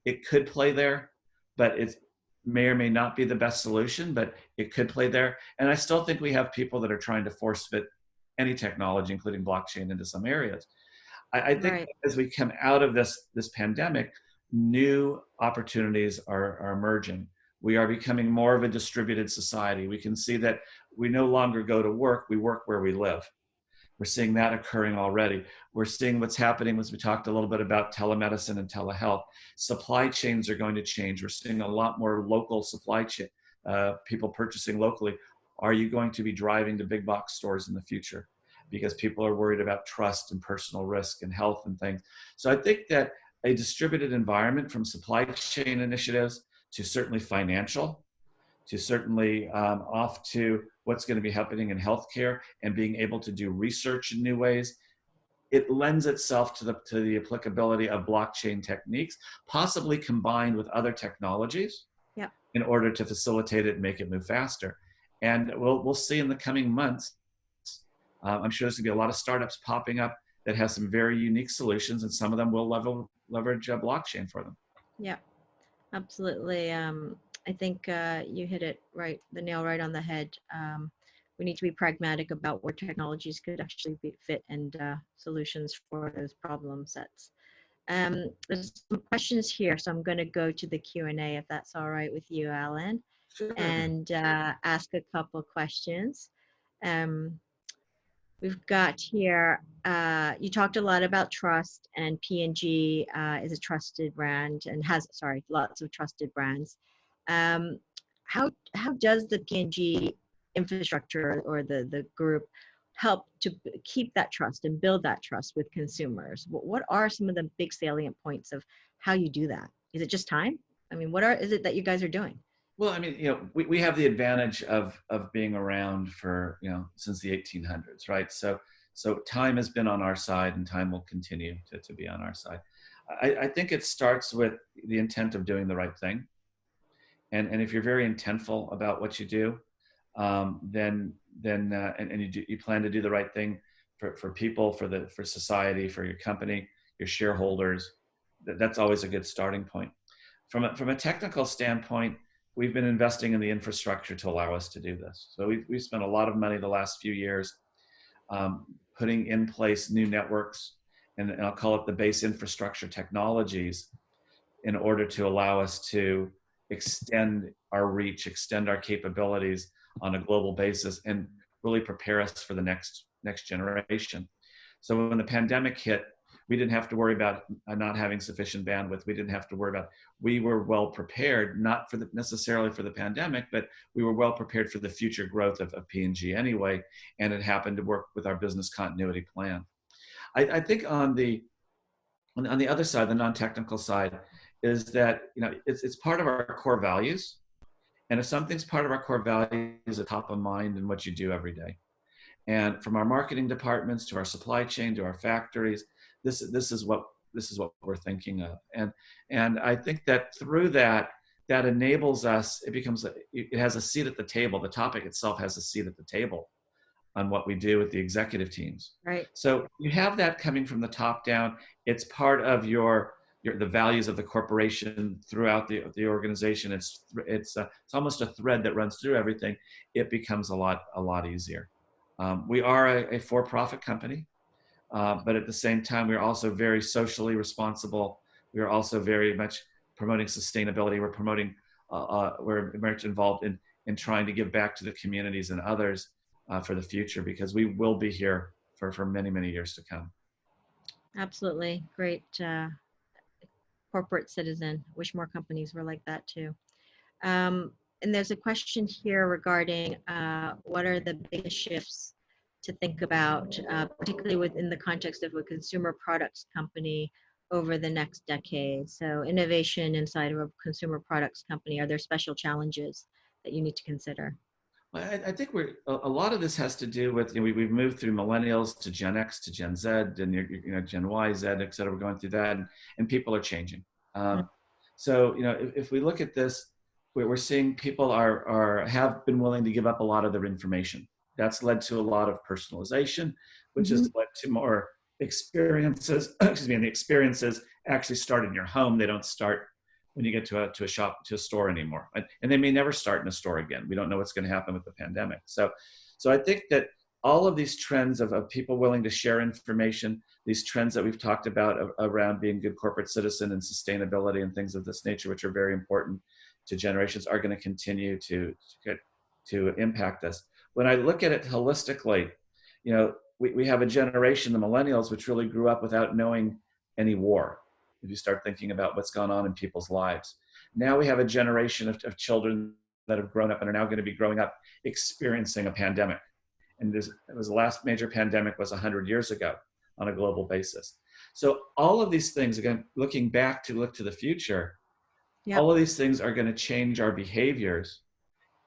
Speaker 2: it could play there, but it may or may not be the best solution, but it could play there. And I still think we have people that are trying to force fit any technology, including blockchain, into some areas. I think
Speaker 1: Right.
Speaker 2: as we come out of this pandemic, new opportunities are emerging. We are becoming more of a distributed society. We can see that we no longer go to work, we work where we live. We're seeing that occurring already. We're seeing what's happening as we talked a little bit about telemedicine and telehealth. Supply chains are going to change. We're seeing a lot more local supply chain, people purchasing locally. Are you going to be driving to big box stores in the future? Because people are worried about trust and personal risk and health and things. So I think that a distributed environment, from supply chain initiatives to certainly financial, to certainly off to what's going to be happening in healthcare and being able to do research in new ways, it lends itself to the applicability of blockchain techniques, possibly combined with other technologies,
Speaker 1: Yep.
Speaker 2: in order to facilitate it and make it move faster. And we'll see in the coming months. I'm sure there's going to be a lot of startups popping up that have some very unique solutions, and some of them will leverage blockchain for them.
Speaker 1: Yeah, absolutely. I think you hit it right, the nail right on the head. We need to be pragmatic about where technologies could actually fit and solutions for those problem sets. There's some questions here, so I'm going to go to the Q&A if that's all right with you, Alan,
Speaker 2: Sure.
Speaker 1: and ask a couple questions. We've got here, you talked a lot about trust, and P&G is a trusted brand and has, lots of trusted brands. How does the P&G infrastructure or the group help to keep that trust and build that trust with consumers? What are some of the big salient points of how you do that? Is it just time? I mean, is it that you guys are doing?
Speaker 2: Well, I mean, we have the advantage of being around for, since the 1800s, right? So time has been on our side, and time will continue to be on our side. I think it starts with the intent of doing the right thing. And if you're very intentful about what you do, then you plan to do the right thing for people, for society, for your company, your shareholders, that's always a good starting point. From a technical standpoint, we've been investing in the infrastructure to allow us to do this. So we've spent a lot of money the last few years putting in place new networks, and I'll call it the base infrastructure technologies, in order to allow us to extend our reach, extend our capabilities on a global basis, and really prepare us for the next generation. So when the pandemic hit, we didn't have to worry about not having sufficient bandwidth. We were well prepared, not necessarily for the pandemic, but we were well prepared for the future growth of P&G anyway, and it happened to work with our business continuity plan. I think on the other side, the non-technical side, is that it's part of our core values, and if something's part of our core values, it's top of mind in what you do every day. And from our marketing departments to our supply chain to our factories, this is what we're thinking of. And I think that through that enables us. It has a seat at the table. The topic itself has a seat at the table on what we do with the executive teams.
Speaker 1: Right.
Speaker 2: So you have that coming from the top down. It's part of the values of the corporation throughout the organization. It's almost a thread that runs through everything. It becomes a lot easier. We are a for-profit company, but at the same time, we're also very socially responsible. We are also very much promoting sustainability. We're very much involved in trying to give back to the communities and others for the future, because we will be here for many, many years to come.
Speaker 1: Absolutely. Great corporate citizen. Wish more companies were like that too. And there's a question here regarding what are the biggest shifts to think about, particularly within the context of a consumer products company over the next decade. So innovation inside of a consumer products company, are there special challenges that you need to consider?
Speaker 2: I think a lot of this has to do with, we've moved through millennials to Gen X to Gen Z and Gen Y, Z, et cetera. We're going through that, and people are changing. So if we look at this, we're seeing people have been willing to give up a lot of their information. That's led to a lot of personalization, which
Speaker 1: Hmm.
Speaker 2: has led to more experiences. Excuse me, and the experiences actually start in your home. They don't start when you get to a shop, to a store anymore, and they may never start in a store again. We don't know what's going to happen with the pandemic. So I think that all of these trends of people willing to share information, these trends that we've talked about around being good corporate citizen and sustainability and things of this nature, which are very important to generations, are going to continue to impact us. When I look at it holistically, we have a generation, the millennials, which really grew up without knowing any war. If you start thinking about what's gone on in people's lives, now we have a generation of children that have grown up and are now going to be growing up experiencing a pandemic. And it was the last major pandemic was 100 years ago on a global basis. So all of these things, again, looking back to look to the future,
Speaker 1: Yep.
Speaker 2: all of these things are going to change our behaviors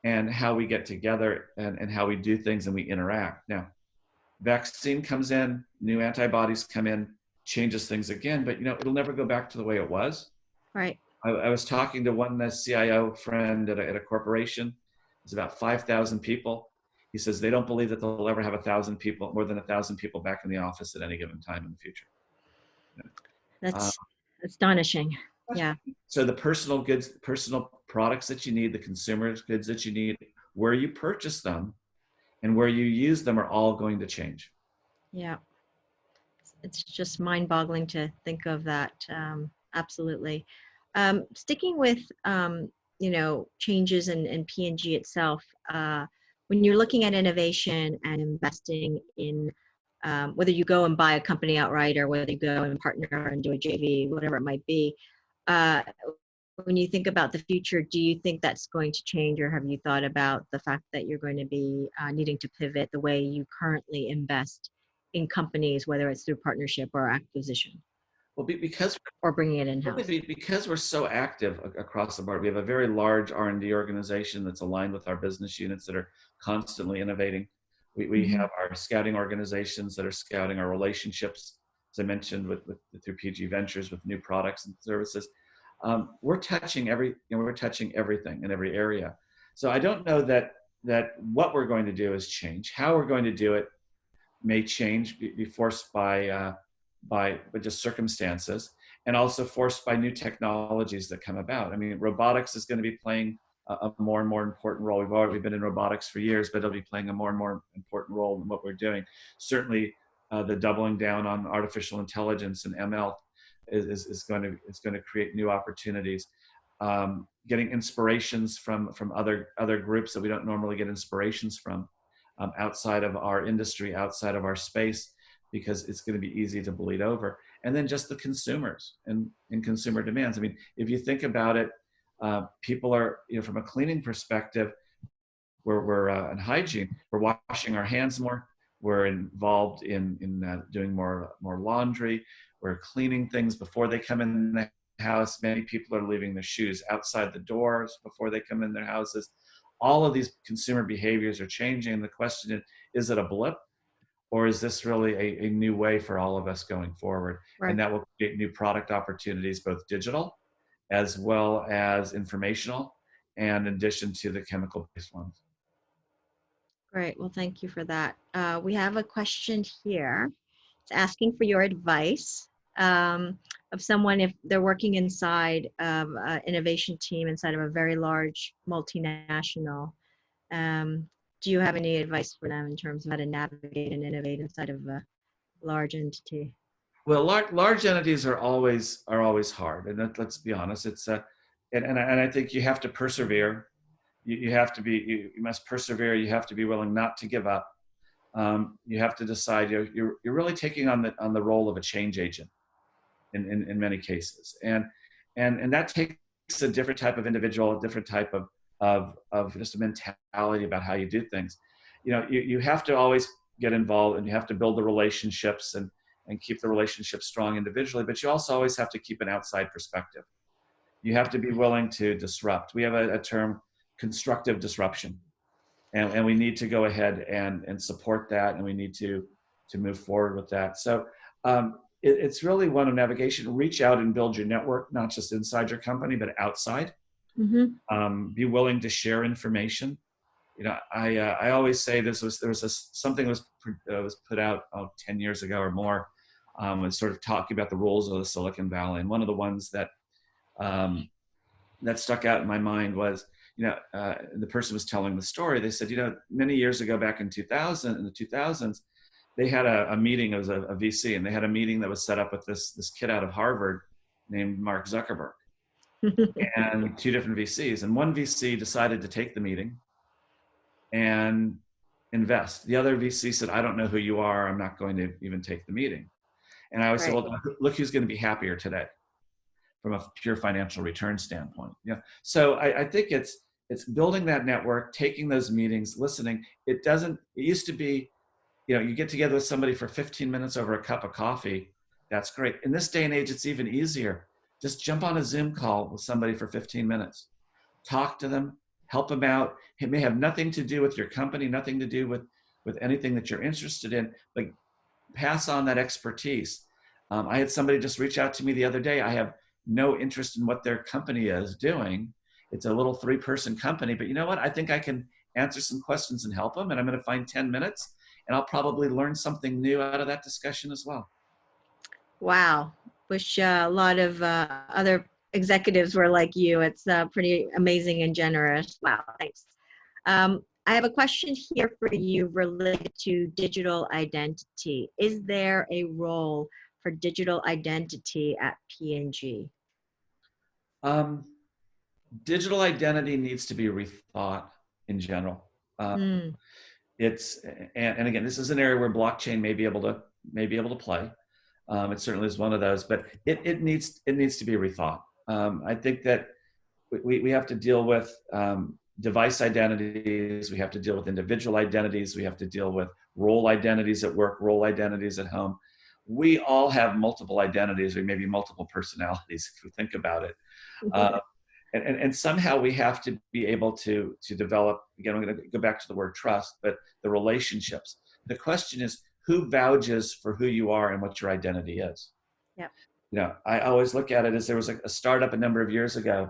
Speaker 2: and how we get together and how we do things and we interact. Now, vaccine comes in, new antibodies come in, changes things again, but it'll never go back to the way it was.
Speaker 1: Right.
Speaker 2: I was talking to one CIO friend at a corporation. It's about 5,000 people. He says they don't believe that they'll ever have 1,000 people, more than 1,000 people back in the office at any given time in the future. Uh,
Speaker 1: That's astonishing. Yeah.
Speaker 2: so the personal goods, personal products that you need, the consumer goods that you need, where you purchase them and where you use them are all going to change.
Speaker 1: Yeah. It's just mind-boggling to think of that. Absolutely. Sticking with changes in P&G itself, when you're looking at innovation and investing in whether you go and buy a company outright or whether you go and partner and do a JV, whatever it might be, uh, when you think about the future, do you think that's going to change, or have you thought about the fact that you're going to be needing to pivot the way you currently invest in companies, whether it's through partnership or acquisition,
Speaker 2: Well, because
Speaker 1: or bringing it in-house?
Speaker 2: because we're so active across the board, we have a very large R&D organization that's aligned with our business units that are constantly innovating. We
Speaker 1: Mm-hmm.
Speaker 2: have our scouting organizations that are scouting our relationships, as I mentioned, through PG Ventures with new products and services. We're touching we're touching everything in every area. So I don't know that what we're going to do is change. How we're going to do it may change, be forced by just circumstances, and also forced by new technologies that come about. I mean, robotics is going to be playing a more and more important role. We've already been in robotics for years, but it'll be playing a more and more important role in what we're doing. Certainly, the doubling down on artificial intelligence and ML is going to create new opportunities. Getting inspirations from other groups that we don't normally get inspirations from, outside of our industry, outside of our space, because it's going to be easy to bleed over. And then just the consumers and consumer demands. I mean, if you think about it, people are, from a cleaning perspective, we're in hygiene, we're washing our hands more, we're involved in doing more laundry, we're cleaning things before they come in the house. Many people are leaving their shoes outside the doors before they come in their houses. All of these consumer behaviors are changing. The question is it a blip, or is this really a new way for all of us going forward?
Speaker 1: Right.
Speaker 2: And that will create new product opportunities, both digital as well as informational, and in addition to the chemical-based ones.
Speaker 1: Great. Well, thank you for that. We have a question here. It's asking for your advice of someone if they're working inside of an innovation team inside of a very large multinational. Do you have any advice for them in terms of how to navigate and innovate inside of a large entity?
Speaker 2: Well, large entities are always hard, and let's be honest. It's and I think you have to persevere. You have to be you must persevere. You have to be willing not to give up. You have to decide you're really taking on the role of a change agent in many cases, and that takes a different type of individual, a different type of just a mentality about how you do things. You have to always get involved, and you have to build the relationships and keep the relationship strong individually, but you also always have to keep an outside perspective. You have to be willing to disrupt. We have a term, constructive disruption, and we need to go ahead and support that, and we need to move forward with that. So it's really one of navigation. Reach out and build your network, not just inside your company, but outside.
Speaker 1: Mm-hmm.
Speaker 2: Be willing to share information. You know, I always say there was something that was put out 10 years ago or more, was sort of talking about the rules of the Silicon Valley. And one of the ones um, that stuck out in my mind was, the person was telling the story. They said, many years ago, back in the 2000s, they had a meeting. It was a VC, and they had a meeting that was set up with this kid out of Harvard named Mark Zuckerberg, and two different VCs. And one VC decided to take the meeting and invest. The other VC said, I don't know who you are. I'm not going to even take the meeting. And I always say,
Speaker 1: Right.
Speaker 2: well, look who's going to be happier today from a pure financial return standpoint. Yeah. So I think it's building that network, taking those meetings, listening. It used to be, you get together with somebody for 15 minutes over a cup of coffee. That's great. In this day and age, it's even easier. Just jump on a Zoom call with somebody for 15 minutes. Talk to them, help them out. It may have nothing to do with your company, nothing to do with anything that you're interested in, but pass on that expertise. I had somebody just reach out to me the other day. I have no interest in what their company is doing. It's a little 3-person company, but you know what? I think I can answer some questions and help them, and I'm going to find 10 minutes, and I'll probably learn something new out of that discussion as well.
Speaker 1: Wow. Wish a lot of other executives were like you. It's pretty amazing and generous. Wow, thanks. I have a question here for you related to digital identity. Is there a role for digital identity at P&G?
Speaker 2: Um, Digital identity needs to be rethought in general.
Speaker 1: Mm,
Speaker 2: It's and again, this is an area where blockchain may be able to play. It certainly is one of those, but it needs to be rethought. I think that we have to deal with device identities. We have to deal with individual identities. We have to deal with role identities at work, role identities at home. We all have multiple identities, or maybe multiple personalities, if we think about it.
Speaker 1: yeah.
Speaker 2: And somehow we have to be able to develop, again, I'm going to go back to the word trust, but the relationships. The question is, who vouches for who you are and what your identity is?
Speaker 1: Yep.
Speaker 2: I always look at it as there was a startup a number of years ago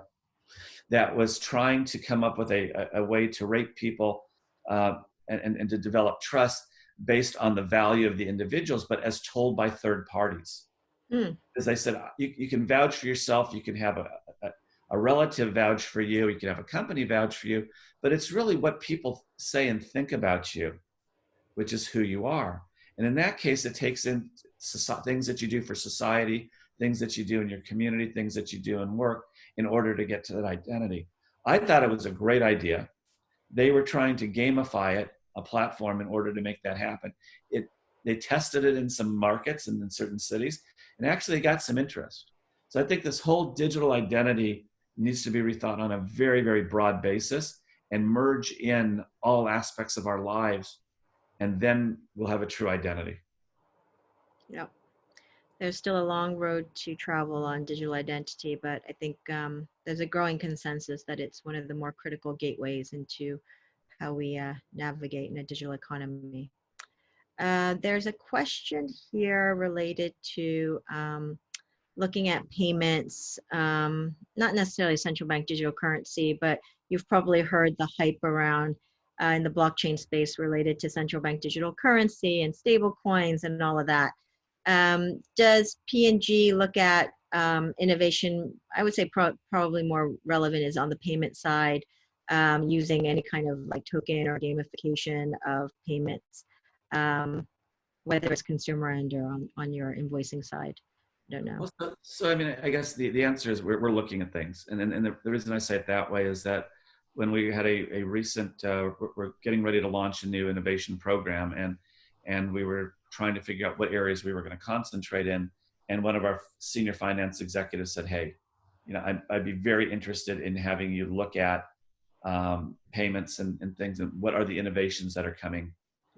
Speaker 2: that was trying to come up with a way to rate people and to develop trust based on the value of the individuals, but as told by third parties.
Speaker 1: Mm,
Speaker 2: As I said, you can vouch for yourself, you can have a relative vouch for you, you can have a company vouch for you, but it's really what people say and think about you, which is who you are. And in that case, it takes in things that you do for society, things that you do in your community, things that you do in work in order to get to that identity. I thought it was a great idea. They were trying to gamify it, a platform, in order to make that happen. They tested it in some markets and in certain cities, and actually got some interest. So I think this whole digital identity needs to be rethought on a very, very broad basis and merge in all aspects of our lives, and then we'll have a true identity.
Speaker 1: yep. There's still a long road to travel on digital identity, but I think there's a growing consensus that it's one of the more critical gateways into how we navigate in a digital economy. There's a question here related to looking at payments, not necessarily central bank digital currency, but you've probably heard the hype around in the blockchain space related to central bank digital currency and stable coins and all of that. Does P&G look at innovation? I would say probably more relevant is on the payment side, using any kind of like token or gamification of payments, whether it's consumer end or on your invoicing side. I don't know.
Speaker 2: Well, so I mean, I guess the answer is we're looking at things. And the reason I say it that way is that when we had a recent, we're getting ready to launch a new innovation program, and we were trying to figure out what areas we were going to concentrate in. And one of our senior finance executives said, hey, I'd be very interested in having you look at payments and things, and what are the innovations that are coming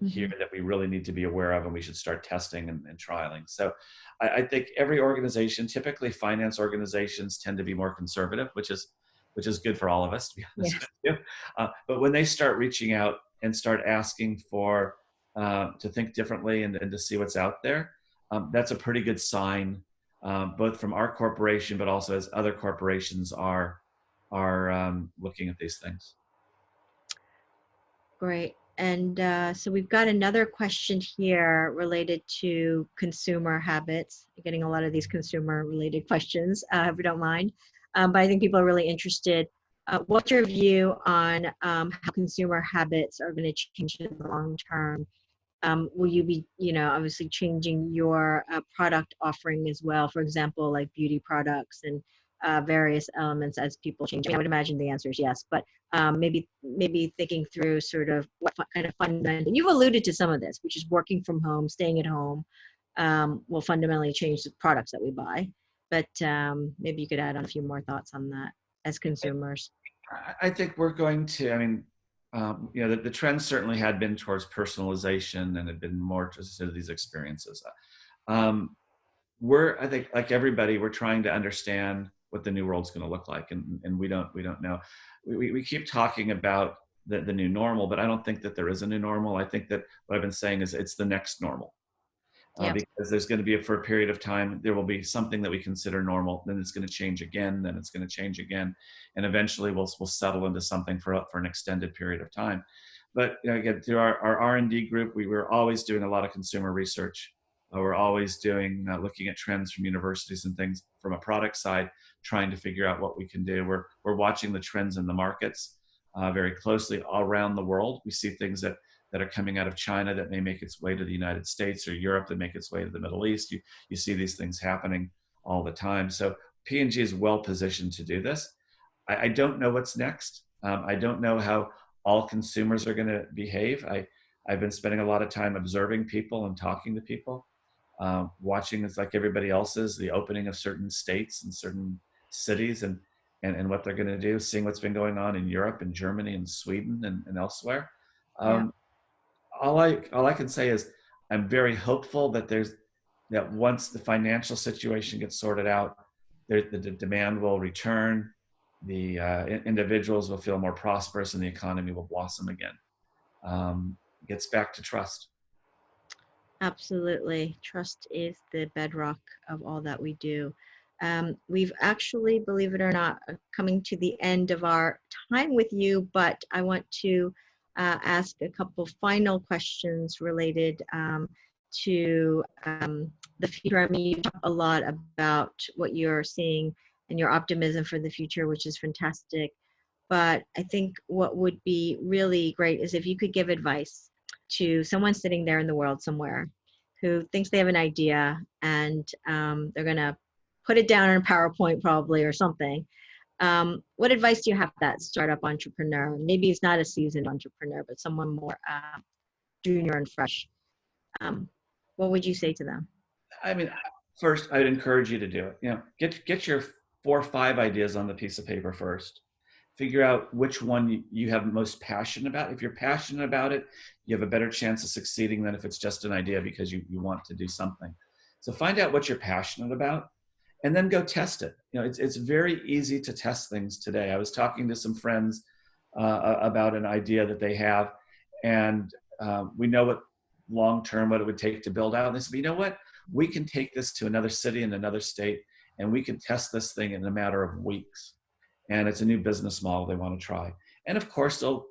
Speaker 2: here that we really need to be aware of, and we should start testing and trialing. So I think every organization, typically finance organizations, tend to be more conservative, which is good for all of us, to be honest with you. But when they start reaching out and start asking for to think differently and to see what's out there, that's a pretty good sign, both from our corporation, but also as other corporations are are looking at these things.
Speaker 1: Great. And so we've got another question here related to consumer habits. You're getting a lot of these consumer related questions, if you don't mind. But I think people are really interested. What's your view on how consumer habits are going to change in the long term? Will you be, obviously changing your product offering as well? For example, like beauty products and various elements as people change. I would imagine the answer is yes, but maybe thinking through sort of what kind of fundamental. You've alluded to some of this, which is working from home, staying at home, will fundamentally change the products that we buy. But maybe you could add on a few more thoughts on that as consumers.
Speaker 2: I think we're going to, I mean, the trend certainly had been towards personalization and had been more to these experiences. I think, like everybody, we're trying to understand what the new world's going to look like, and we don't know. We keep talking about the new normal, but I don't think that there is a new normal. I think that what I've been saying is it's the next normal.
Speaker 1: Yeah.
Speaker 2: Because there's going to be for a period of time, there will be something that we consider normal, then it's going to change again, then it's going to change again, and eventually we'll settle into something for an extended period of time. But again, through our R&D group, we were always doing a lot of consumer research. We're always doing looking at trends from universities and things from a product side, trying to figure out what we can do. We're watching the trends in the markets very closely all around the world. We see things that are coming out of China that may make its way to the United States, or Europe that make its way to the Middle East. You see these things happening all the time. So P&G is well positioned to do this. I don't know what's next. I don't know how all consumers are going to behave. I've been spending a lot of time observing people and talking to people, watching, it's like everybody else is, the opening of certain states and certain cities and what they're going to do, seeing what's been going on in Europe and Germany and Sweden and elsewhere.
Speaker 1: Yeah.
Speaker 2: All I can say is I'm very hopeful that once the financial situation gets sorted out, the demand will return, the individuals will feel more prosperous, and the economy will blossom again. Gets back to trust.
Speaker 1: Absolutely. Trust is the bedrock of all that we do. We've actually, believe it or not, coming to the end of our time with you, but I want to ask a couple final questions related to the future. I mean, you talk a lot about what you're seeing and your optimism for the future, which is fantastic. But I think what would be really great is if you could give advice to someone sitting there in the world somewhere who thinks they have an idea and they're going to put it down on a PowerPoint probably or something. What advice do you have for that startup entrepreneur? Maybe it's not a seasoned entrepreneur, but someone more junior and fresh. What would you say to them?
Speaker 2: I mean, first, I'd encourage you to do it. Get your 4 or 5 ideas on the piece of paper first. Figure out which one you have most passion about. If you're passionate about it, you have a better chance of succeeding than if it's just an idea because you want to do something. So find out what you're passionate about and then go test it. It's very easy to test things today. I was talking to some friends about an idea that they have, and we know what long-term, what it would take to build out. And they said, you know what? We can take this to another city in another state, and we can test this thing in a matter of weeks. And it's a new business model they want to try. And of course, they'll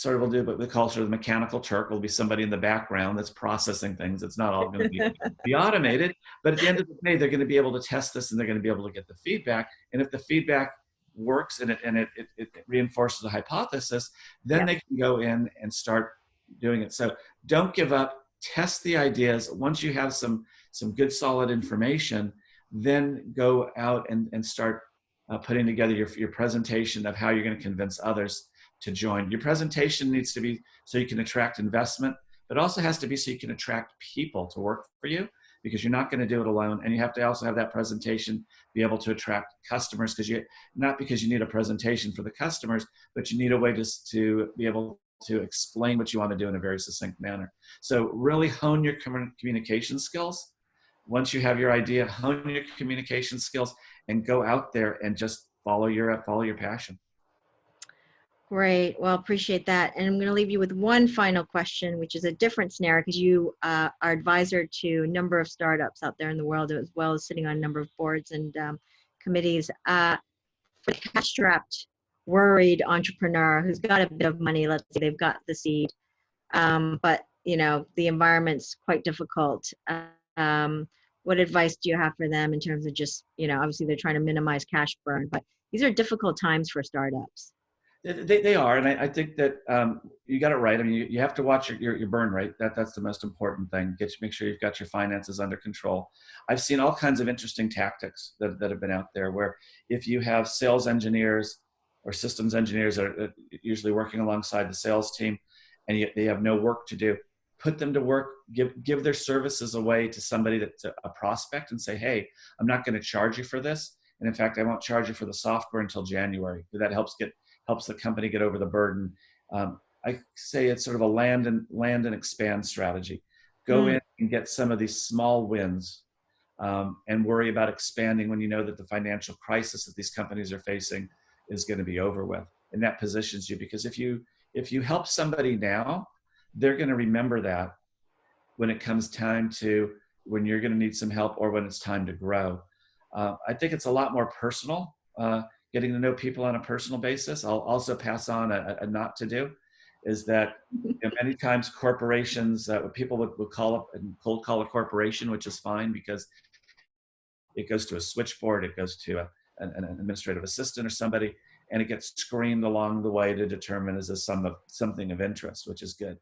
Speaker 2: will do, but the culture of the mechanical Turk will be somebody in the background that's processing things. It's not all going to be automated, but at the end of the day, they're going to be able to test this and they're going to be able to get the feedback. And if the feedback works and it reinforces the hypothesis, then they can go in and start doing it. So don't give up, test the ideas. Once you have some good solid information, then go out and start putting together your presentation of how you're going to convince others to join. Your presentation needs to be so you can attract investment, but also has to be so you can attract people to work for you, because you're not going to do it alone. And you have to also have that presentation be able to attract customers, not because you need a presentation for the customers, but you need a way to be able to explain what you want to do in a very succinct manner. So really hone your communication skills. Once you have your idea, hone your communication skills and go out there and just follow your passion.
Speaker 1: Great. Well, appreciate that. And I'm going to leave you with one final question, which is a different scenario, because you are advisor to a number of startups out there in the world, as well as sitting on a number of boards and committees. For the cash-strapped worried entrepreneur who's got a bit of money, let's say they've got the seed, but the environment's quite difficult. What advice do you have for them in terms of just, obviously they're trying to minimize cash burn, but these are difficult times for startups.
Speaker 2: They are, and I think that you got it right. I mean, you have to watch your burn rate. That's the most important thing. Make sure you've got your finances under control. I've seen all kinds of interesting tactics that have been out there, where if you have sales engineers or systems engineers that are usually working alongside the sales team, and they have no work to do, put them to work. Give their services away to somebody that's a prospect, and say, hey, I'm not going to charge you for this, and in fact, I won't charge you for the software until January. That helps the company get over the burden. I say it's sort of a land and expand strategy. Go in and get some of these small wins, and worry about expanding when you know that the financial crisis that these companies are facing is going to be over with. And that positions you, because if you help somebody now, they're going to remember that when it comes time to when you're going to need some help, or when it's time to grow. I think it's a lot more personal. Getting to know people on a personal basis. I'll also pass on a not to do, is that many times corporations, people would call up and cold call a corporation, which is fine because it goes to a switchboard, it goes to an administrative assistant or somebody, and it gets screened along the way to determine is this something of interest, which is good.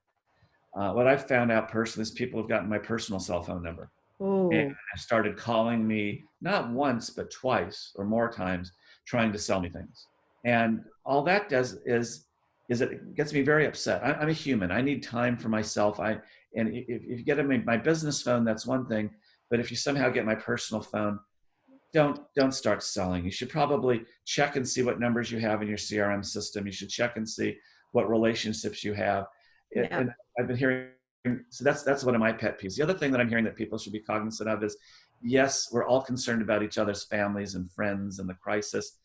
Speaker 2: What I've found out personally is people have gotten my personal cell phone number. And started calling me not once, but twice or more times, trying to sell me things. And all that does is it gets me very upset. I'm a human. I need time for myself. And if you get my business phone, that's one thing. But if you somehow get my personal phone, don't start selling. You should probably check and see what numbers you have in your CRM system. You should check and see what relationships you have. Yeah. And I've been hearing, so that's one of my pet peeves. The other thing that I'm hearing that people should be cognizant of is, yes, we're all concerned about each other's families and friends and the crisis.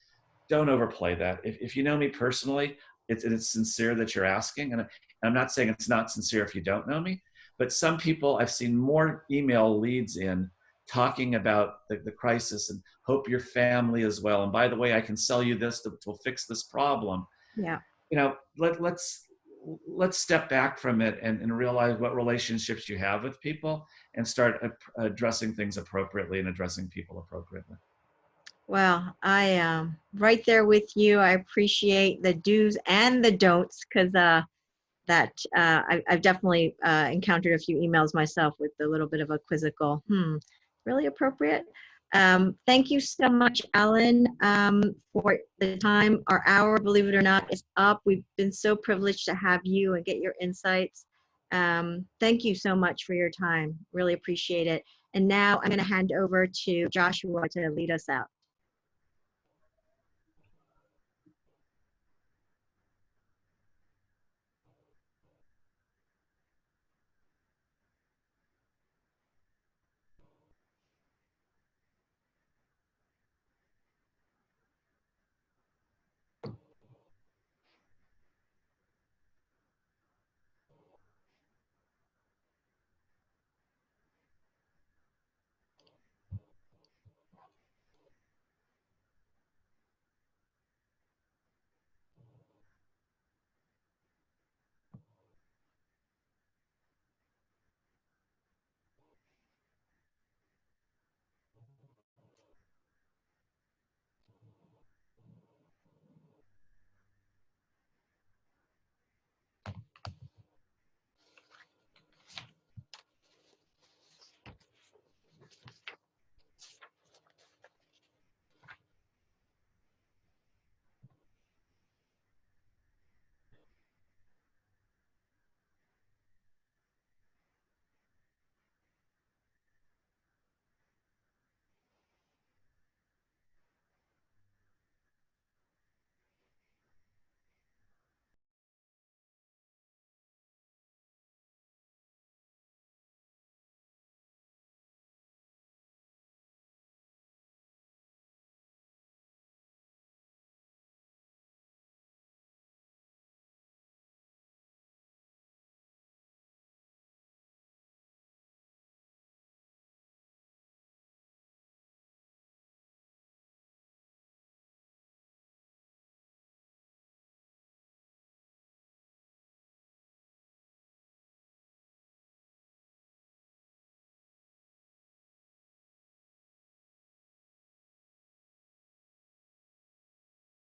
Speaker 2: Don't overplay that. If you know me personally, it's sincere that you're asking. And I'm not saying it's not sincere if you don't know me, but some people, I've seen more email leads in talking about the crisis and hope your family as well. And by the way, I can sell you this that will fix this problem.
Speaker 1: Yeah.
Speaker 2: Let's step back from it and realize what relationships you have with people, and start addressing things appropriately and addressing people appropriately.
Speaker 1: Well, I am right there with you. I appreciate the do's and the don'ts, because I've definitely encountered a few emails myself with a little bit of a quizzical, really appropriate. Thank you so much, Alan, for the time. Our hour, believe it or not, is up. We've been so privileged to have you and get your insights. Thank you so much for your time. Really appreciate it. And now I'm going to hand over to Joshua to lead us out.